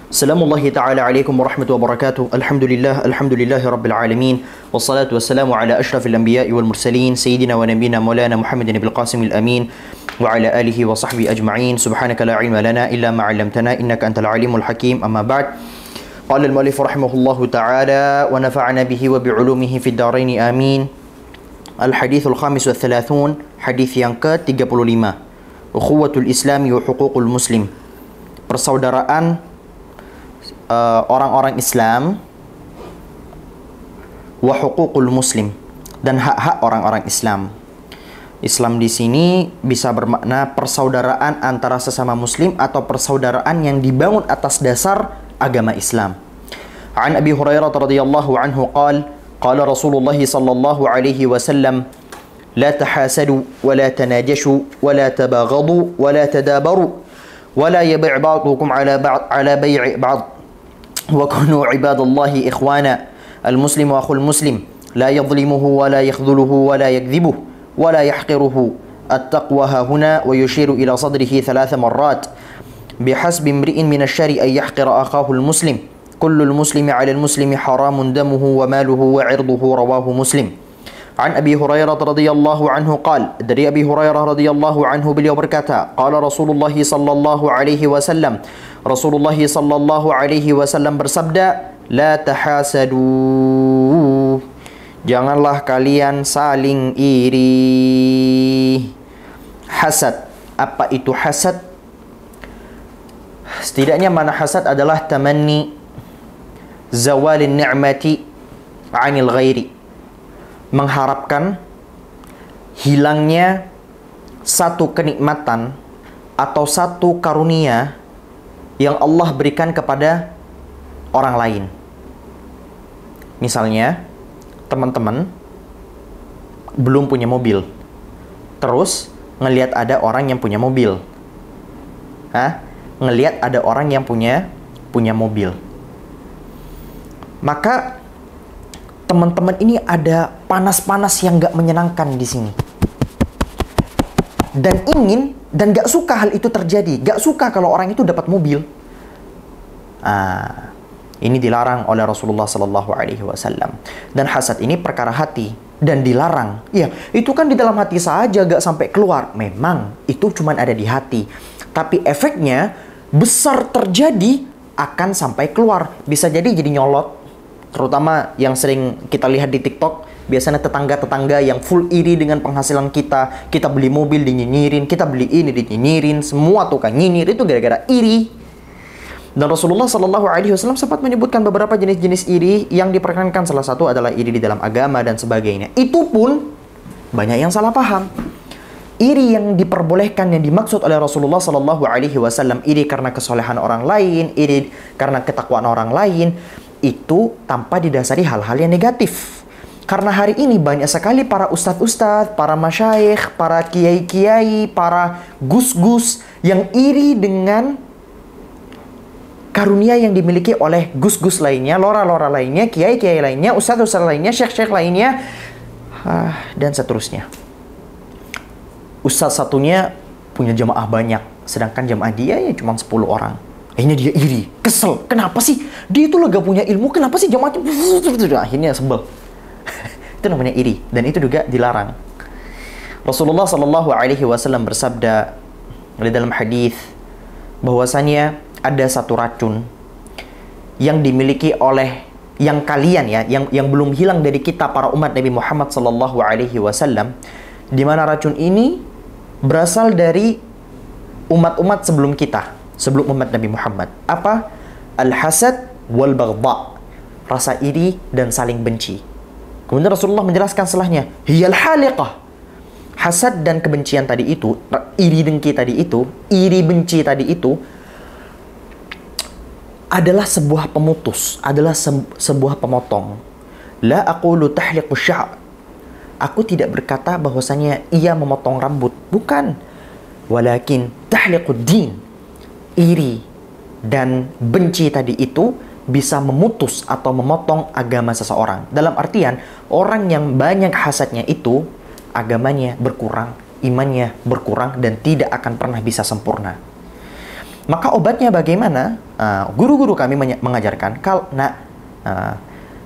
Assalamualaikum ta'ala alaikum warahmatullahi wabarakatuh. Alhamdulillahi rabbil alamin. Wassalatu wassalamu ala ashrafil anbiya'i wal mursalin Sayyidina wa nabina maulana Muhammadin bil qasimil amin wa ala alihi wa sahbihi ajma'in. Subhanaka la ilma lana illa ma 'allamtana innaka antal alimul hakim. Amma ba'd. Qala al-mu'allif rahimahullahu ta'ala wa nafa'ana bihi wa bi'ulumihi fid dharain amin. Al-hadithul khamis wa thalathun, hadith yang ke-35. Ukhuwatul Islami wa huququl muslim. Persaudaraan orang-orang Islam wa huququl muslim, dan hak-hak orang-orang Islam. Islam di sini bisa bermakna persaudaraan antara sesama muslim atau persaudaraan yang dibangun atas dasar agama Islam. An Abi Hurairah radhiyallahu anhu qala Rasulullah sallallahu alaihi wasallam la tahasadu wa la tanajashu wa la tabaghadu wa la tadabaru wa la yabi' ba'dukum ala bay'i ba'd وكونوا عباد الله إخوانا المسلم أخو المسلم لا يظلمه ولا يخذله ولا يكذبه ولا يحقره التقوى ها هنا ويشير إلى صدره 3 مرات بحسب امرئ من الشر أن يحقر أخاه المسلم كل المسلم على المسلم حرام دمه وماله وعرضه رواه مسلم. عن أبي هريرة رضي الله عنه قال dari Abi Hurairah radhiyallahu anhu beliau berkata qala Rasulullah sallallahu alaihi wasallam Rasulullah sallallahu alaihi wasallam bersabda la tahasadu, janganlah kalian saling iri. Hasad, apa itu hasad? Setidaknya mana hasad adalah tamanni zawalin ni'mati 'anil ghairi, mengharapkan hilangnya satu kenikmatan atau satu karunia yang Allah berikan kepada orang lain. Misalnya, teman-teman belum punya mobil, terus ngelihat ada orang yang punya mobil. Ngelihat ada orang yang punya mobil. Maka teman-teman ini ada panas-panas yang gak menyenangkan di sini. Dan ingin dan gak suka hal itu terjadi. Gak suka kalau orang itu dapat mobil. Ini dilarang oleh Rasulullah Sallallahu Alaihi Wasallam. Dan hasad ini perkara hati dan dilarang. Ya, itu kan di dalam hati saja, gak sampai keluar. Memang itu cuma ada di hati. Tapi efeknya besar terjadi akan sampai keluar. Bisa jadi nyolot. Terutama yang sering kita lihat di TikTok, biasanya tetangga-tetangga yang full iri dengan penghasilan kita. Kita beli mobil dinyinyirin, kita beli ini dinyinyirin, semua tukang nyinyir itu gara-gara iri. Dan Rasulullah Sallallahu Alaihi Wasallam sempat menyebutkan beberapa jenis-jenis iri yang diperkenankan. Salah satu adalah iri di dalam agama dan sebagainya. Itu pun banyak yang salah paham. Iri yang diperbolehkan, yang dimaksud oleh Rasulullah Sallallahu Alaihi Wasallam, iri karena kesolehan orang lain, iri karena ketakwaan orang lain, itu tanpa didasari hal-hal yang negatif. Karena hari ini banyak sekali para ustadz-ustadz, para masyayikh, para kiai-kiai, para gus-gus yang iri dengan karunia yang dimiliki oleh gus-gus lainnya, lora-lora lainnya, kiai-kiai lainnya, ustadz-ustadz lainnya, syekh-syekh lainnya, dan seterusnya. Ustadz satunya punya jamaah banyak, sedangkan jamaah dia ya cuma 10 orang. Akhirnya dia iri, kesel. Kenapa sih? Dia itu gak punya ilmu, kenapa sih jamaahnya? Akhirnya sebel. Itu namanya iri, dan itu juga dilarang. Rasulullah Sallallahu Alaihi Wasallam bersabda di dalam hadis bahwasanya ada satu racun yang dimiliki oleh yang kalian yang belum hilang dari kita para umat Nabi Muhammad Sallallahu Alaihi Wasallam, di mana racun ini berasal dari umat-umat sebelum kita, sebelum umat Nabi Muhammad. Apa? Al-hasad wal baghdha, rasa iri dan saling benci. Kemudian Rasulullah menjelaskan setelahnya, hiyal haliqah, hasad dan kebencian tadi itu, iri dengki tadi itu, iri benci tadi itu adalah sebuah pemutus, adalah sebuah pemotong. La aqulu tahliqu sya'r, aku tidak berkata bahwasanya ia memotong rambut, bukan. Walakin tahliqud din, iri dan benci tadi itu bisa memutus atau memotong agama seseorang. Dalam artian, orang yang banyak hasadnya itu, agamanya berkurang, imannya berkurang, dan tidak akan pernah bisa sempurna. Maka obatnya bagaimana? Guru-guru kami mengajarkan,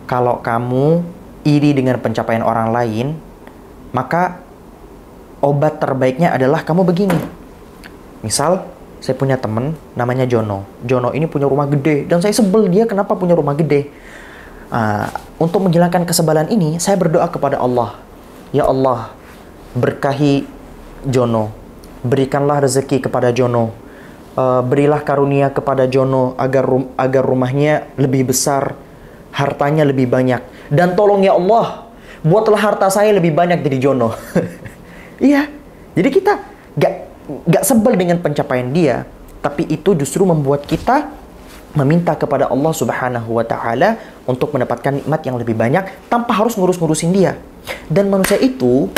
kalau kamu iri dengan pencapaian orang lain, maka obat terbaiknya adalah kamu begini. Misal, saya punya teman namanya Jono. Jono ini punya rumah gede, dan saya sebel dia kenapa punya rumah gede. Untuk menghilangkan kesebalan ini, saya berdoa kepada Allah. Ya Allah, berkahi Jono. Berikanlah rezeki kepada Jono. Berilah karunia kepada Jono agar rumahnya lebih besar, hartanya lebih banyak. Dan tolong ya Allah, buatlah harta saya lebih banyak dari Jono. Iya, jadi kita gak sebel dengan pencapaian dia, tapi itu justru membuat kita meminta kepada Allah Subhanahu wa Ta'ala untuk mendapatkan nikmat yang lebih banyak tanpa harus ngurus-ngurusin dia. Dan manusia itu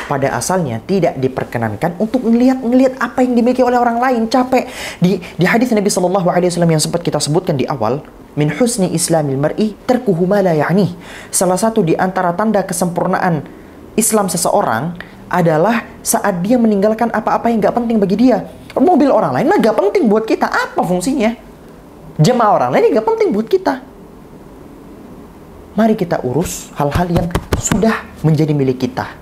pada asalnya tidak diperkenankan untuk ngelihat apa yang dimiliki oleh orang lain. Capek. Di hadis Nabi SAW yang sempat kita sebutkan di awal, min husni islamil mar'i tarkuhu ma la ya'ni. Salah satu di antara tanda kesempurnaan Islam seseorang adalah saat dia meninggalkan apa-apa yang gak penting bagi dia. Mobil orang lain mah gak penting buat kita. Apa fungsinya? Jemaah orang lain gak penting buat kita. Mari kita urus hal-hal yang sudah menjadi milik kita.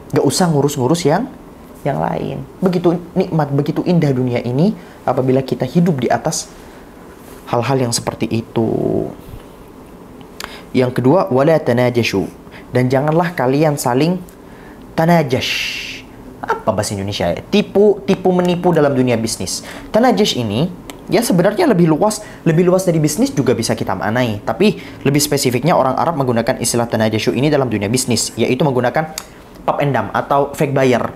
Gak usah ngurus-ngurus yang lain. Begitu nikmat, begitu indah dunia ini apabila kita hidup di atas hal-hal yang seperti itu. Yang kedua, wala tanajashu. Dan janganlah kalian saling tanajash. Apa bahasa Indonesia? Tipu menipu dalam dunia bisnis. Tanajash ini ya sebenarnya lebih luas dari bisnis juga bisa kita maknai. Tapi lebih spesifiknya orang Arab menggunakan istilah tanajashu ini dalam dunia bisnis, yaitu menggunakan pump and dump atau fake buyer.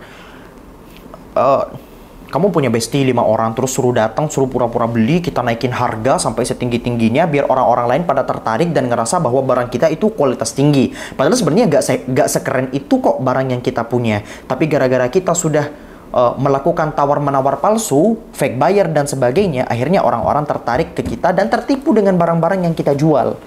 Kamu punya bestie 5 orang, terus suruh datang, suruh pura-pura beli, kita naikin harga sampai setinggi-tingginya biar orang-orang lain pada tertarik dan ngerasa bahwa barang kita itu kualitas tinggi. Padahal sebenarnya gak sekeren itu kok barang yang kita punya. Tapi gara-gara kita sudah melakukan tawar-menawar palsu, fake buyer dan sebagainya, akhirnya orang-orang tertarik ke kita dan tertipu dengan barang-barang yang kita jual.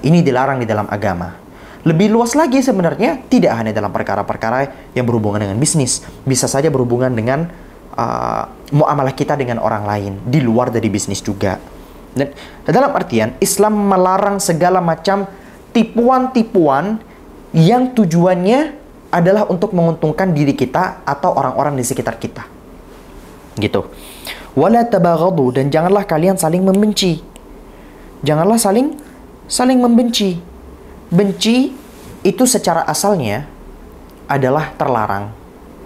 Ini dilarang di dalam agama. Lebih luas lagi sebenarnya, tidak hanya dalam perkara-perkara yang berhubungan dengan bisnis. Bisa saja berhubungan dengan muamalah kita dengan orang lain, di luar dari bisnis juga. Dan dalam artian, Islam melarang segala macam tipuan-tipuan yang tujuannya adalah untuk menguntungkan diri kita atau orang-orang di sekitar kita. Gitu. Wala tabaghadu, dan janganlah kalian saling membenci. Janganlah saling membenci. Benci itu secara asalnya adalah terlarang,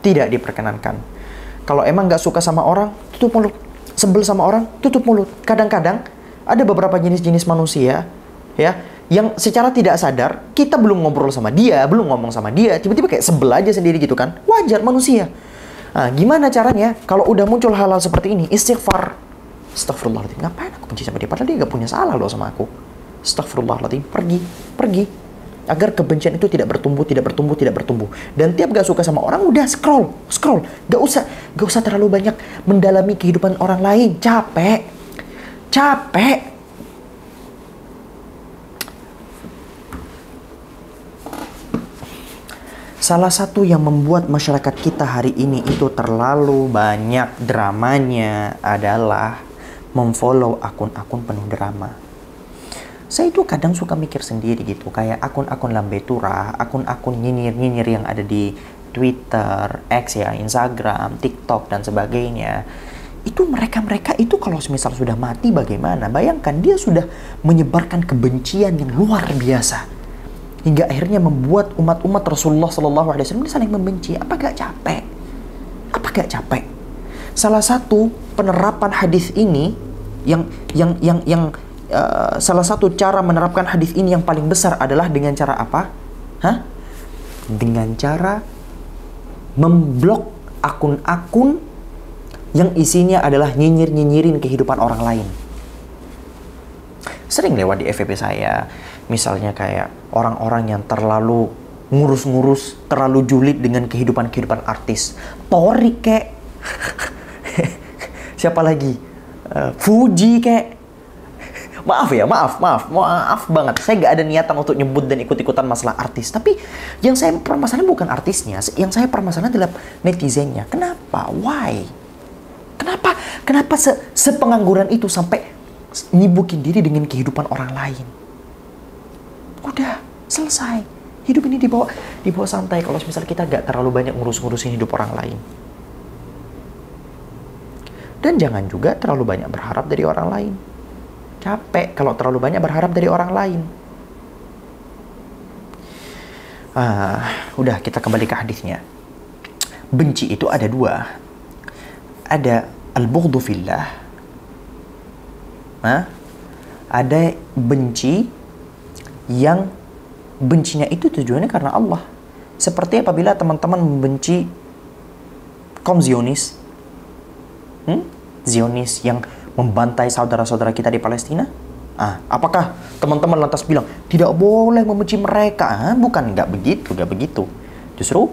tidak diperkenankan. Kalau emang gak suka sama orang, tutup mulut. Sebel sama orang, tutup mulut. Kadang-kadang ada beberapa jenis-jenis manusia ya yang secara tidak sadar, kita belum ngobrol sama dia, belum ngomong sama dia, tiba-tiba kayak sebel aja sendiri gitu kan. Wajar manusia. Gimana caranya? Kalau udah muncul hal-hal seperti ini, istighfar. Astagfirullahaladzim, ngapain aku benci sama dia? Padahal dia gak punya salah loh sama aku. Astagfirullahaladzim, pergi. Agar kebencian itu tidak bertumbuh. Dan tiap gak suka sama orang, udah scroll. Gak usah terlalu banyak mendalami kehidupan orang lain. Capek. Salah satu yang membuat masyarakat kita hari ini itu terlalu banyak dramanya adalah memfollow akun-akun penuh drama. Saya itu kadang suka mikir sendiri gitu, kayak akun-akun lambe turah, akun-akun nyinyir-nyinyir yang ada di Twitter, X ya, Instagram, TikTok dan sebagainya. Itu mereka itu kalau misal sudah mati bagaimana? Bayangkan dia sudah menyebarkan kebencian yang luar biasa. Hingga akhirnya membuat umat-umat Rasulullah SAW saling membenci. Apa gak capek? Salah satu penerapan hadis ini salah satu cara menerapkan hadis ini yang paling besar adalah dengan cara apa? Dengan cara memblok akun-akun yang isinya adalah nyinyirin kehidupan orang lain. Sering lewat di FYP saya, misalnya kayak orang-orang yang terlalu ngurus-ngurus, terlalu julid dengan kehidupan artis. Tori kek. Siapa lagi? Fuji kek. Maaf banget. Saya gak ada niatan untuk nyebut dan ikut-ikutan masalah artis. Tapi yang saya permasalahan bukan artisnya. Yang saya permasalahan adalah netizennya. Kenapa? Why? Kenapa? Kenapa sepengangguran itu sampai nyibukin diri dengan kehidupan orang lain? Udah, selesai. Hidup ini dibawa santai. Kalau misalnya kita gak terlalu banyak ngurus-ngurusin hidup orang lain. Dan jangan juga terlalu banyak berharap dari orang lain. Capek kalau terlalu banyak berharap dari orang lain. Udah, kita kembali ke hadisnya. Benci itu ada dua. Ada al-bughdhu fillah. Ada benci yang bencinya itu tujuannya karena Allah. Seperti apabila teman-teman membenci kaum Zionis. Zionis yang membantai saudara-saudara kita di Palestina. Apakah teman-teman lantas bilang tidak boleh membenci mereka? Bukan, nggak begitu. Justru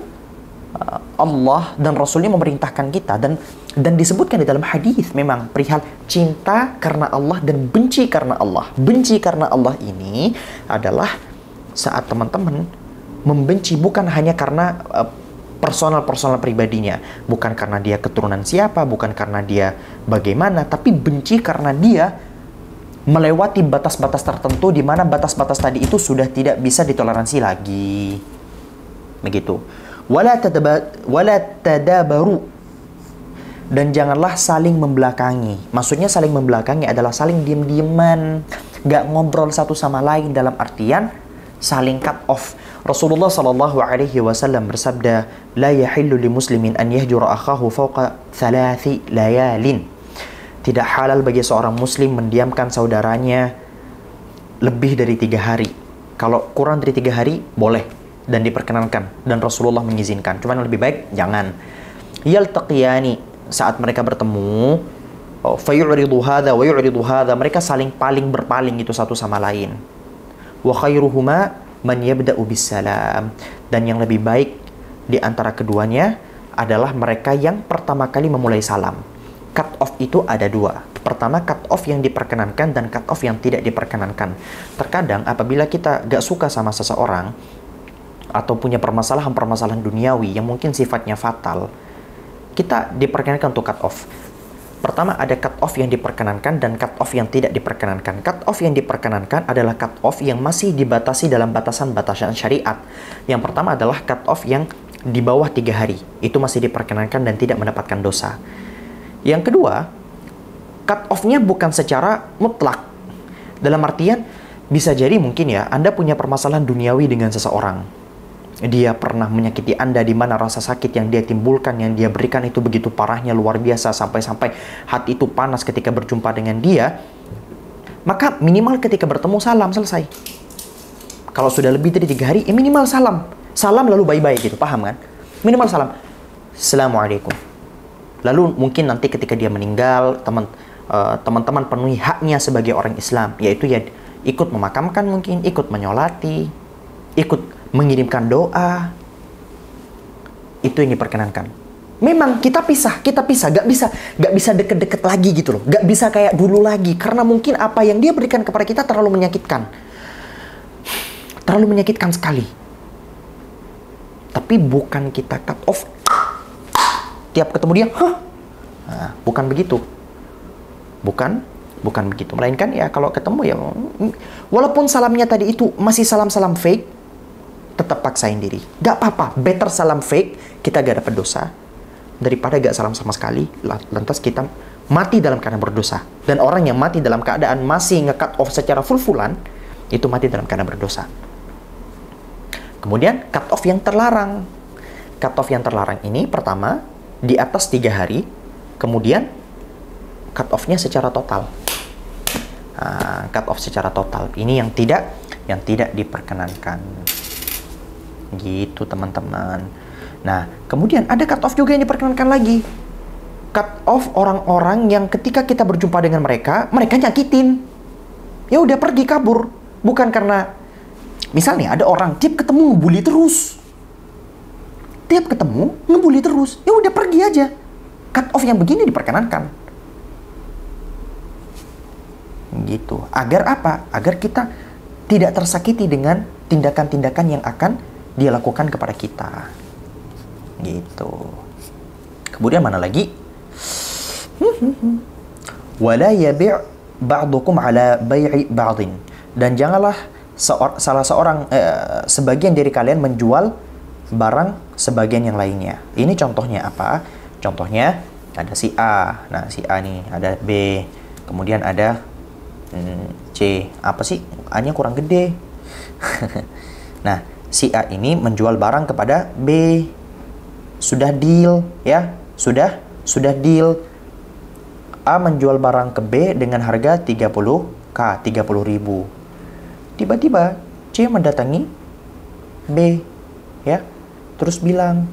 Allah dan Rasulnya memerintahkan kita, dan disebutkan di dalam hadis memang perihal cinta karena Allah dan benci karena Allah. Benci karena Allah ini adalah saat teman-teman membenci bukan hanya karena personal pribadinya, bukan karena dia keturunan siapa, bukan karena dia bagaimana, tapi benci karena dia melewati batas-batas tertentu di mana batas-batas tadi itu sudah tidak bisa ditoleransi lagi. Begitu. Wala tadabaru. Dan janganlah saling membelakangi. Maksudnya saling membelakangi adalah saling diam-diaman, gak ngobrol satu sama lain, dalam artian saling cut off. Rasulullah sallallahu alaihi wasallam bersabda, "La yahillu li muslimin an yahjura akhahu fawqa 3 layalin." Tidak halal bagi seorang muslim mendiamkan saudaranya lebih dari 3 hari. Kalau kurang dari 3 hari, boleh dan diperkenankan. Dan Rasulullah mengizinkan. Cuman lebih baik, jangan. Yaltaqiyani, saat mereka bertemu, fayu'ridu hadha wa yu'ridu hadha, mereka saling berpaling itu satu sama lain. Wa khairuhuma man yabda'u bisalam, dan yang lebih baik di antara keduanya adalah mereka yang pertama kali memulai salam. Cut off itu ada dua. Pertama, cut off yang diperkenankan dan cut off yang tidak diperkenankan. Terkadang apabila kita gak suka sama seseorang atau punya permasalahan duniawi yang mungkin sifatnya fatal, kita diperkenankan untuk cut off. Pertama, ada cut off yang diperkenankan dan cut off yang tidak diperkenankan. Cut off yang diperkenankan adalah cut off yang masih dibatasi dalam batasan-batasan syariat. Yang pertama adalah cut off yang di bawah 3 hari. Itu masih diperkenankan dan tidak mendapatkan dosa. Yang kedua, cut off-nya bukan secara mutlak. Dalam artian, bisa jadi mungkin ya, Anda punya permasalahan duniawi dengan seseorang. Dia pernah menyakiti Anda, di mana rasa sakit yang dia timbulkan, yang dia berikan itu begitu parahnya, luar biasa, sampai-sampai hati itu panas ketika berjumpa dengan dia. Maka minimal ketika bertemu salam, selesai. Kalau sudah lebih dari 3 hari, minimal salam. Salam lalu bye-bye gitu, paham kan? Minimal salam. Assalamualaikum. Lalu mungkin nanti ketika dia meninggal, teman-teman penuhi haknya sebagai orang Islam, yaitu ya ikut memakamkan, mungkin ikut menyolati, ikut mengirimkan doa. Itu yang diperkenankan. Memang kita pisah, gak bisa deket-deket lagi gitu loh, gak bisa kayak dulu lagi, karena mungkin apa yang dia berikan kepada kita terlalu menyakitkan sekali. Tapi bukan kita cut off tiap ketemu dia, bukan begitu. Bukan begitu. Melainkan ya kalau ketemu ya, walaupun salamnya tadi itu masih salam-salam fake, tetap paksain diri. Gak apa-apa, better salam fake, kita gak dapat dosa, daripada gak salam sama sekali, lantas kita mati dalam keadaan berdosa. Dan orang yang mati dalam keadaan masih nge-cut off secara full-fullan, itu mati dalam keadaan berdosa. Kemudian cut off yang terlarang. Cut off yang terlarang ini pertama, di atas 3 hari, kemudian cut off-nya secara total. Cut off secara total. Ini yang tidak diperkenankan. Gitu teman-teman. Nah, kemudian ada cut off juga yang diperkenankan lagi. Cut off orang-orang yang ketika kita berjumpa dengan mereka nyakitin. Ya udah pergi, kabur. Bukan karena, misalnya ada orang tiap ketemu ngebully terus. Tiap ketemu ngebully terus. Ya udah pergi aja. Cut off yang begini diperkenankan. Gitu. Agar apa? Agar kita tidak tersakiti dengan tindakan-tindakan yang akan dia lakukan kepada kita. Gitu. Kemudian mana lagi? Wala yabi' ba'dukum ala bai'i ba'din. Dan janganlah salah seorang sebagian dari kalian menjual barang sebagian yang lainnya. Ini contohnya apa? Contohnya ada si A. Nah, si A nih, ada B. Kemudian ada C. Apa sih? A-nya kurang gede. Nah, si A ini menjual barang kepada B. Sudah deal, ya. Sudah deal. A menjual barang ke B dengan harga 30.000, 30.000. Tiba-tiba C mendatangi B, ya. Terus bilang,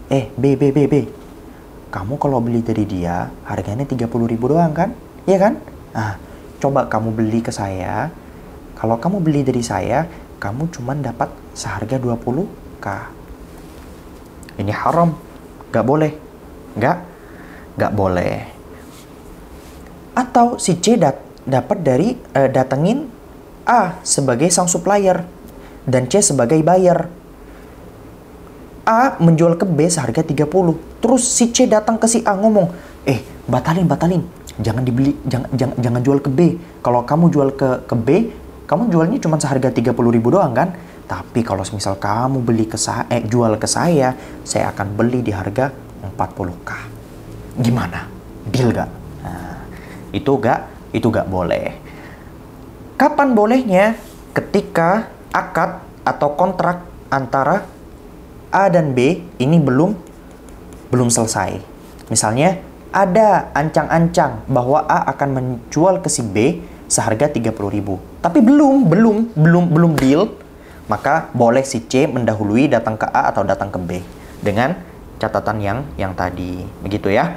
B. Kamu kalau beli dari dia, harganya 30.000 doang kan? Iya kan? Nah, coba kamu beli ke saya. Kalau kamu beli dari saya, kamu cuma dapat seharga 20.000. Ini haram. Gak boleh. Gak boleh. Atau si C dapat dari datengin A sebagai sang supplier dan C sebagai buyer. A menjual ke B seharga 30. Terus si C datang ke si A ngomong, batalin. Jangan dibeli, jangan jual ke B. Kalau kamu jual ke B, kamu jualnya cuma seharga 30.000 doang kan? Tapi kalau misal kamu beli jual ke saya akan beli di harga 40.000. Gimana? Deal gak? Nah, itu gak boleh. Kapan bolehnya? Ketika akad atau kontrak antara A dan B ini belum selesai. Misalnya ada ancang-ancang bahwa A akan menjual ke si B seharga 30.000. Tapi belum deal, maka boleh si C mendahului datang ke A atau datang ke B dengan catatan yang tadi. Begitu ya.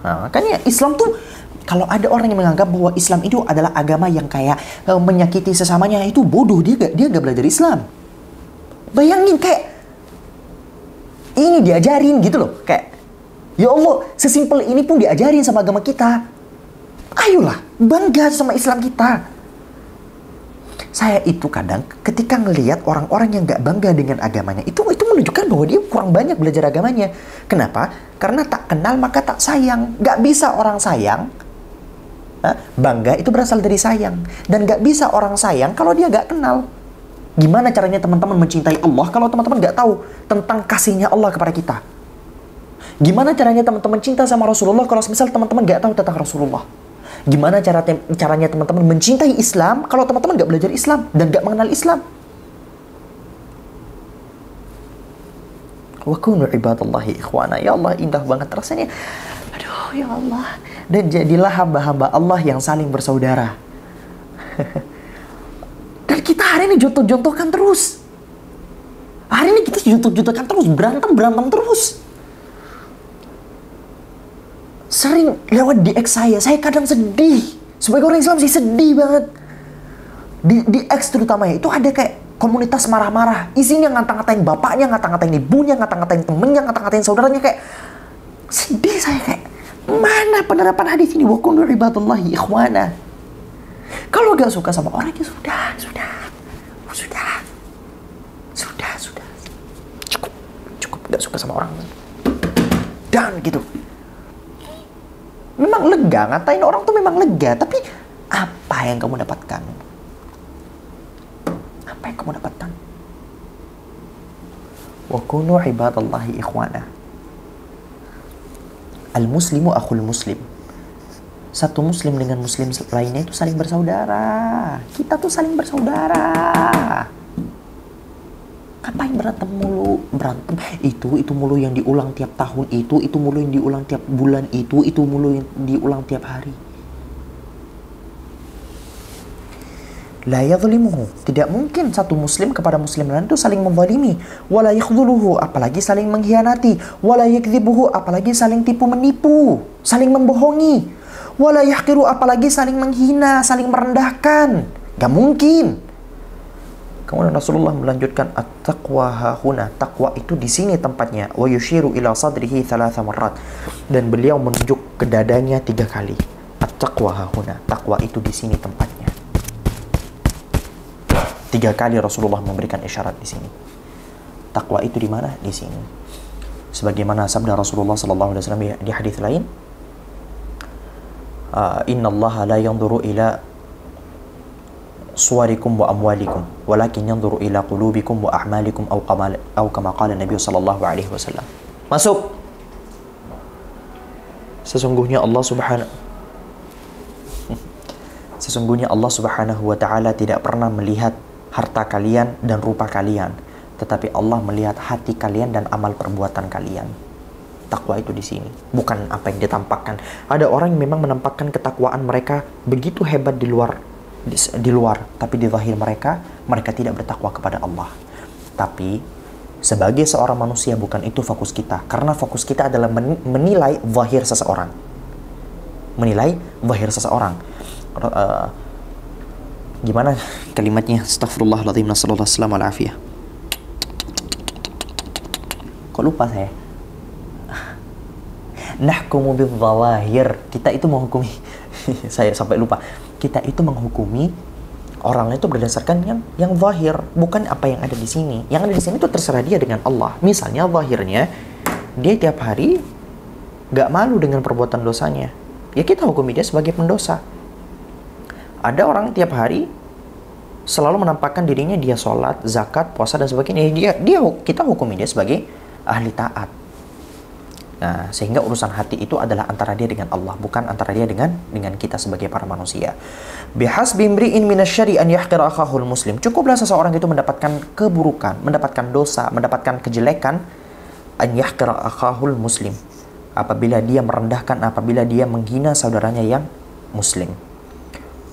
Nah, makanya Islam tuh, kalau ada orang yang menganggap bahwa Islam itu adalah agama yang kayak menyakiti sesamanya, itu bodoh. Dia gak belajar Islam. Bayangin kayak ini diajarin gitu loh. Kayak, ya Allah, sesimpel ini pun diajarin sama agama kita. Ayolah, bangga sama Islam kita. Saya itu kadang ketika ngelihat orang-orang yang gak bangga dengan agamanya, itu menunjukkan bahwa dia kurang banyak belajar agamanya. Kenapa? Karena tak kenal maka tak sayang. Gak bisa orang sayang. Bangga itu berasal dari sayang. Dan gak bisa orang sayang kalau dia gak kenal. Gimana caranya teman-teman mencintai Allah kalau teman-teman gak tahu tentang kasihnya Allah kepada kita? Gimana caranya teman-teman cinta sama Rasulullah kalau misal teman-teman gak tahu tentang Rasulullah? Gimana caranya teman-teman mencintai Islam kalau teman-teman gak belajar Islam dan gak mengenal Islam? Wa kunu ibadallahi ikhwana. Ya Allah, indah banget rasanya. Aduh, ya Allah. Dan jadilah hamba-hamba Allah yang saling bersaudara. Dan kita hari ini jontok-jontokan terus. Hari ini kita jontok-jontokan terus. Berantem terus. Sering lewat di X saya kadang sedih. Sebagai orang Islam sih sedih banget. Di X terutama ya, itu ada kayak komunitas marah-marah. Isinya ngata-ngatain bapaknya, ngata-ngatain ibunya, ngata-ngatain temennya, ngata-ngatain saudaranya. Kayak sedih saya, kayak mana penerapan hadis ini? Wa kunu ibadallahi ikhwana. Kalau gak suka sama orang ya sudah. Cukup gak suka sama orang. Dan gitu. Memang lega, ngatain orang tuh memang lega. Tapi apa yang kamu dapatkan? Apa yang kamu dapatkan? Wa kunu ibadallahi ikhwana. Al-muslimu akhul muslim. Satu muslim dengan muslim lainnya itu saling bersaudara. Kita tuh saling bersaudara. Ngapain berantem mulu? Berantem itu mulu yang diulang tiap tahun, itu mulu yang diulang tiap bulan, itu mulu yang diulang tiap hari. La yadhlimuhu. Tidak mungkin satu muslim kepada muslim lain itu saling menzalimi. Wala yakhdhuluhu, apalagi saling mengkhianati. Wala yakdzibuhu, apalagi saling tipu menipu, saling membohongi. Wala yahqiru, apalagi saling menghina, saling merendahkan. Gak mungkin. Kemudian Rasulullah melanjutkan, at-taqwa hahuna. Taqwa itu di sini tempatnya. Wa yushiru ila sadrihi 3 marrat. Dan beliau menunjuk ke dadanya 3 kali. At-taqwa hahuna. Taqwa itu di sini tempatnya. 3 kali Rasulullah memberikan isyarat di sini. Takwa itu di mana? Di sini. Sebagaimana sabda Rasulullah sallallahu alaihi wasallam di hadis lain, Inna Allah la yanzuru ila suwarikum wa amwalikum walakin yanzuru ila qulubikum wa a'malikum aw kama qala Nabi sallallahu alaihi wasallam. Masuk. Sesungguhnya Allah Subhanahu wa taala tidak pernah melihat harta kalian dan rupa kalian, tetapi Allah melihat hati kalian dan amal perbuatan kalian. Takwa itu di sini, bukan apa yang ditampakkan. Ada orang yang memang menampakkan ketakwaan mereka begitu hebat di luar, tapi di zahir mereka tidak bertakwa kepada Allah. Tapi sebagai seorang manusia bukan itu fokus kita, karena fokus kita adalah menilai zahir seseorang. Gimana kalimatnya? Astaghfirullahaladzim, nasallallahu alaihi wasallam. Kok lupa saya? Nahkumu bidzawahir. Kita itu menghukumi saya sampai lupa. Kita itu menghukumi orang itu berdasarkan yang zahir, bukan apa yang ada di sini. Yang ada di sini itu terserah dia dengan Allah. Misalnya zahirnya dia tiap hari gak malu dengan perbuatan dosanya, ya kita hukumi dia sebagai pendosa. Ada orang tiap hari selalu menampakkan dirinya dia sholat, zakat, puasa dan sebagainya. Kita hukumi dia sebagai ahli taat. Nah, sehingga urusan hati itu adalah antara dia dengan Allah, bukan antara dia dengan kita sebagai para manusia. Bihasbi imri'in minasyari an yahqira akhahul muslim. Cukuplah seseorang itu mendapatkan keburukan, mendapatkan dosa, mendapatkan kejelekan, an yahqira akhahul muslim, apabila dia merendahkan, apabila dia menghina saudaranya yang muslim.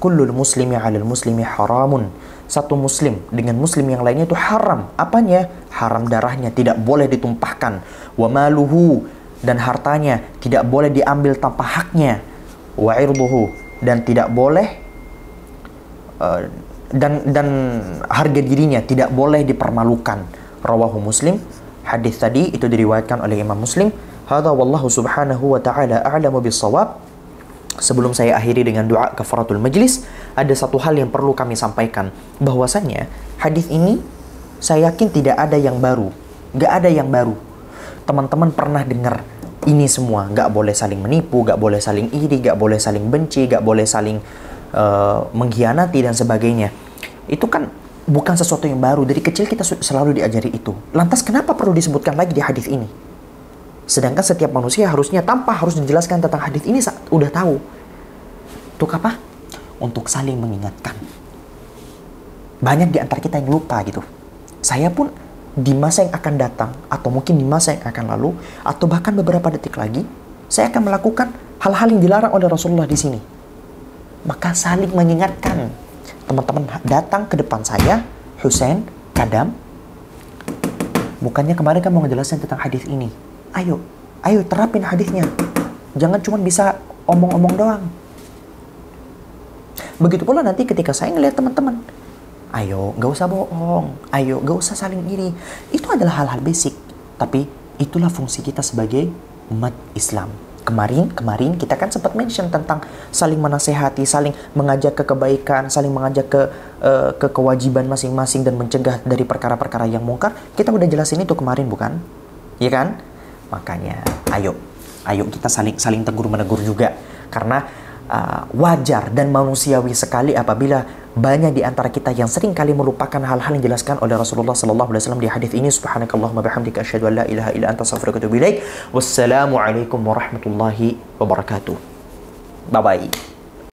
Kullul muslimi 'alal muslimi haramun. Satu muslim dengan muslim yang lainnya itu haram. Apanya? Haram darahnya, tidak boleh ditumpahkan. Wa maluhu, dan hartanya tidak boleh diambil tanpa haknya. Wa irduhu, dan tidak boleh dan harga dirinya tidak boleh dipermalukan. Rawahu Muslim. Hadis tadi itu diriwayatkan oleh Imam Muslim. Hadza wallahu subhanahu wa ta'ala a'lamu bis-shawab. Sebelum saya akhiri dengan doa kafaratul majlis, ada satu hal yang perlu kami sampaikan, bahwasanya hadis ini saya yakin tidak ada yang baru, nggak ada yang baru. Teman-teman pernah dengar ini semua, nggak boleh saling menipu, nggak boleh saling iri, nggak boleh saling benci, nggak boleh saling mengkhianati dan sebagainya. Itu kan bukan sesuatu yang baru, dari kecil kita selalu diajari itu. Lantas kenapa perlu disebutkan lagi di hadis ini? Sedangkan setiap manusia harusnya tanpa harus dijelaskan tentang hadis ini udah tahu. Untuk apa? Untuk saling mengingatkan. Banyak di antara kita yang lupa gitu. Saya pun di masa yang akan datang, atau mungkin di masa yang akan lalu, atau bahkan beberapa detik lagi, saya akan melakukan hal-hal yang dilarang oleh Rasulullah di sini. Maka saling mengingatkan. Teman-teman datang ke depan saya, Husain, Kadam, bukannya kemarin kamu ngejelasin tentang hadis ini. Ayo terapin hadisnya. Jangan cuma bisa omong-omong doang. Begitu pula nanti ketika saya ngelihat teman-teman, ayo gak usah bohong, ayo gak usah saling iri. Itu adalah hal-hal basic, tapi itulah fungsi kita sebagai umat Islam. Kemarin kita kan sempat mention tentang saling menasehati, saling mengajak ke kebaikan, saling mengajak ke kewajiban masing-masing dan mencegah dari perkara-perkara yang mungkar. Kita udah jelasin itu kemarin, bukan? Iya kan? Makanya ayo kita saling tegur-menegur juga, karena wajar dan manusiawi sekali apabila banyak di antara kita yang sering kali melupakan hal-hal yang dijelaskan oleh Rasulullah sallallahu alaihi wasallam di hadis ini. Subhanakallahumma bihamdika asyhadu an la ilaha illa anta astaghfiruka wa atubu ilaik. Wassalamu alaikum warahmatullahi wabarakatuh. Bye bye.